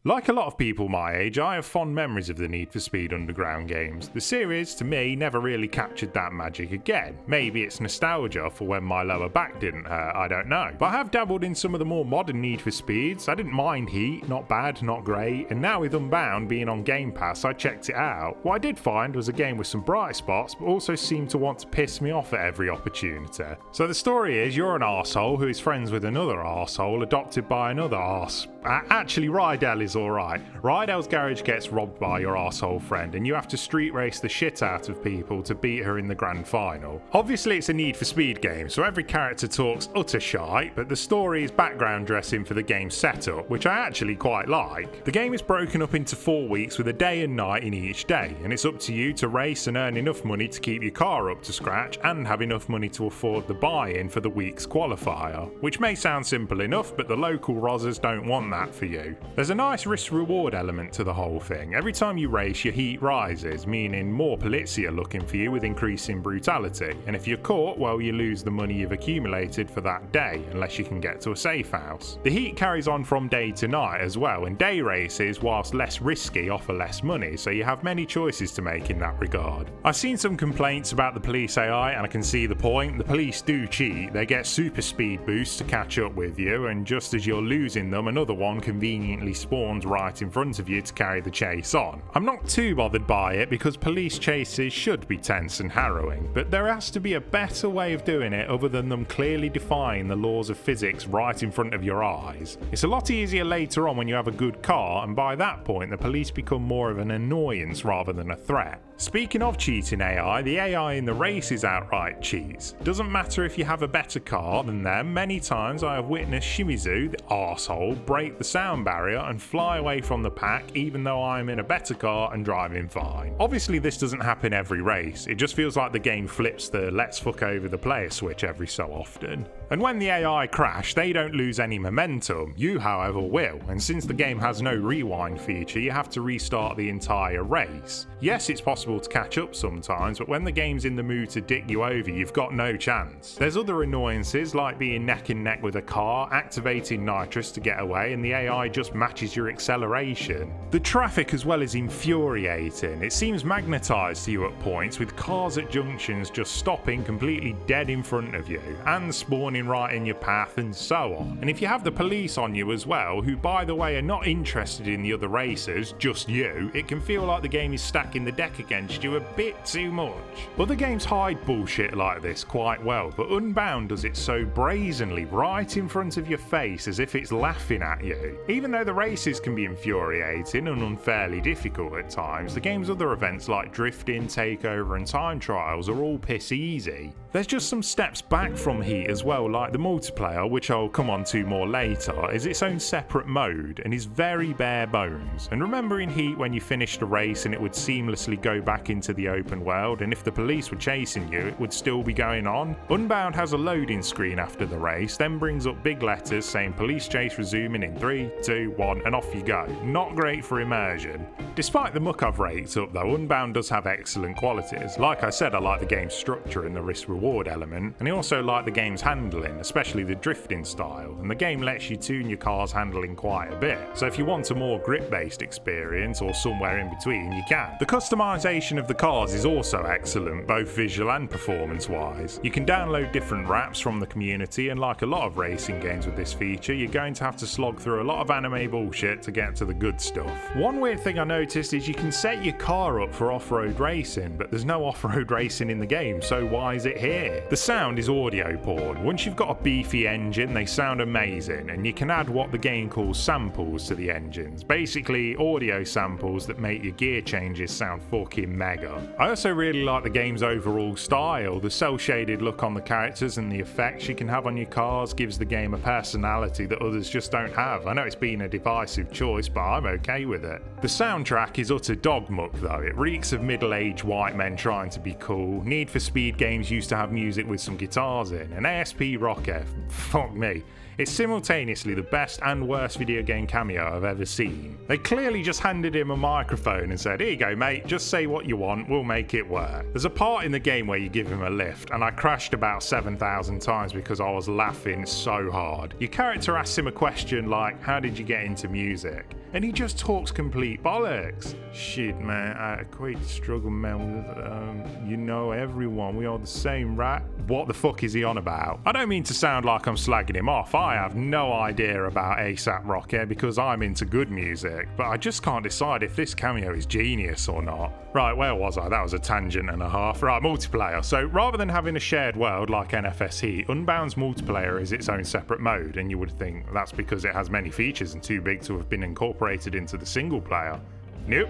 Like a lot of people my age, I have fond memories of the Need for Speed Underground games. The series, to me, never really captured that magic again. Maybe it's nostalgia for when my lower back didn't hurt, I don't know. But I have dabbled in some of the more modern Need for Speeds. I didn't mind Heat, not bad, not great, and now with Unbound being on Game Pass, I checked it out. What I did find was a game with some bright spots, but also seemed to want to piss me off at every opportunity. So the story is, you're an arsehole who is friends with another arsehole adopted by another arse. Actually, Rydell is alright. Rydell's garage gets robbed by your arsehole friend, and you have to street race the shit out of people to beat her in the grand final. Obviously, it's a Need for Speed game, so every character talks utter shite, but the story is background dressing for the game's setup, which I actually quite like. The game is broken up into 4 weeks with a day and night in each day, and it's up to you to race and earn enough money to keep your car up to scratch and have enough money to afford the buy-in for the week's qualifier. Which may sound simple enough, but the local rozzers don't want that for you. There's a nice risk-reward element to the whole thing. Every time you race, your heat rises, meaning more police are looking for you with increasing brutality, and if you're caught, well, you lose the money you've accumulated for that day, unless you can get to a safe house. The heat carries on from day to night as well, and day races, whilst less risky, offer less money, so you have many choices to make in that regard. I've seen some complaints about the police AI, and I can see the point. The police do cheat. They get super speed boosts to catch up with you, and just as you're losing them, another one conveniently spawns right in front of you to carry the chase on. I'm not too bothered by it because police chases should be tense and harrowing, but there has to be a better way of doing it other than them clearly defying the laws of physics right in front of your eyes. It's a lot easier later on when you have a good car, and by that point the police become more of an annoyance rather than a threat. Speaking of cheating AI, the AI in the races outright cheats. Doesn't matter if you have a better car than them, many times I have witnessed Shimizu, the arsehole, break the sound barrier and fly away from the pack even though I'm in a better car and driving fine. Obviously this doesn't happen every race, it just feels like the game flips the let's fuck over the player switch every so often. And when the AI crash, they don't lose any momentum, you however will, and since the game has no rewind feature, you have to restart the entire race. Yes, it's possible to catch up sometimes, but when the game's in the mood to dick you over, you've got no chance. There's other annoyances like being neck and neck with a car, activating nitrous to get away, and the AI just matches your acceleration. The traffic as well is infuriating. It seems magnetised to you at points, with cars at junctions just stopping completely dead in front of you, and spawning right in your path and so on. And if you have the police on you as well, who by the way are not interested in the other racers, just you, it can feel like the game is stacking the deck against you a bit too much. Other games hide bullshit like this quite well, but Unbound does it so brazenly right in front of your face as if it's laughing at you. Even though the races can be infuriating and unfairly difficult at times, the game's other events like drifting, takeover and time trials are all piss easy. There's just some steps back from Heat as well, like the multiplayer, which I'll come on to more later, is its own separate mode and is very bare bones. And remember in Heat when you finished a race and it would seamlessly go back into the open world, and if the police were chasing you it would still be going on? Unbound has a loading screen after the race, then brings up big letters saying police chase resuming in 3, 2, 1 and off you go. Not great for immersion. Despite the muck I've raked up though, Unbound does have excellent qualities. Like I said, I like the game's structure and the risk reward element, and I also like the game's handling, especially the drifting style, and the game lets you tune your car's handling quite a bit, so if you want a more grip based experience or somewhere in between you can. The customization of the cars is also excellent, both visual and performance wise. You can download different wraps from the community, and like a lot of racing games with this feature, you're going to have to slog through a lot of anime bullshit to get to the good stuff. One weird thing I noticed is you can set your car up for off-road racing, but there's no off-road racing in the game, so why is it here? The sound is audio porn. Once you've got a beefy engine, they sound amazing, and you can add what the game calls samples to the engines. Basically, audio samples that make your gear changes sound fucking mega. I also really like the game's overall style. The cel-shaded look on the characters and the effects you can have on your cars gives the game a personality that others just don't have. I know it's been a divisive choice, but I'm okay with it. The soundtrack is utter dog muck though. It reeks of middle-aged white men trying to be cool. Need for Speed games used to have music with some guitars in, and ASP Rock F, fuck me. It's simultaneously the best and worst video game cameo I've ever seen. They clearly just handed him a microphone and said, "Here you go mate, just say what you want, we'll make it work." There's a part in the game where you give him a lift, and I crashed about 7,000 times because I was laughing so hard. Your character asks him a question like, "How did you get into music?" and he just talks complete bollocks. Shit, man, I quite struggle, man, with, you know, everyone, we are the same, right? What the fuck is he on about? I don't mean to sound like I'm slagging him off. I have no idea about A$AP Rocky because I'm into good music, but I just can't decide if this cameo is genius or not. Right, where was I? That was a tangent and a half. Right, multiplayer. So rather than having a shared world like NFS Heat, Unbound's multiplayer is its own separate mode, and you would think that's because it has many features and too big to have been incorporated into the single player. Nope.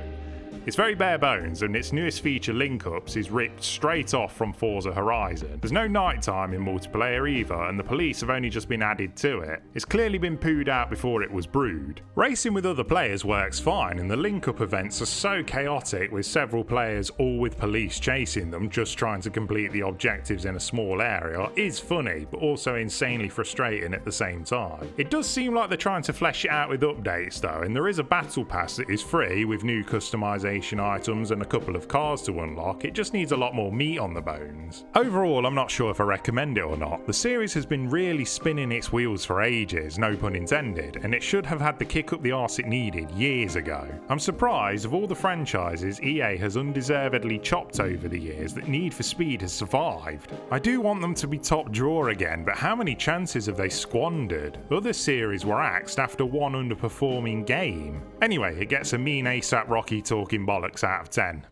It's very bare bones, and its newest feature, Link-Ups, is ripped straight off from Forza Horizon. There's no nighttime in multiplayer either, and the police have only just been added to it. It's clearly been pooed out before it was brewed. Racing with other players works fine, and the Link-Up events are so chaotic with several players all with police chasing them just trying to complete the objectives in a small area is funny, but also insanely frustrating at the same time. It does seem like they're trying to flesh it out with updates though, and there is a battle pass that is free with new customization items and a couple of cars to unlock. It just needs a lot more meat on the bones. Overall, I'm not sure if I recommend it or not. The series has been really spinning its wheels for ages, no pun intended, and it should have had the kick up the arse it needed years ago. I'm surprised of all the franchises EA has undeservedly chopped over the years that Need for Speed has survived. I do want them to be top drawer again, but how many chances have they squandered? Other series were axed after one underperforming game. Anyway, it gets a mean A$AP Rocky talking bollocks out of 10.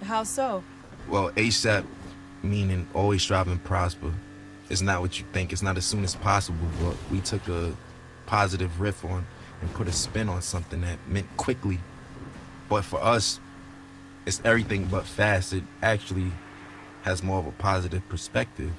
How so? Well, ASAP, meaning always strive and prosper. It's not what you think. It's not as soon as possible, but we took a positive riff on and put a spin on something that meant quickly. But for us, it's everything but fast. It actually has more of a positive perspective.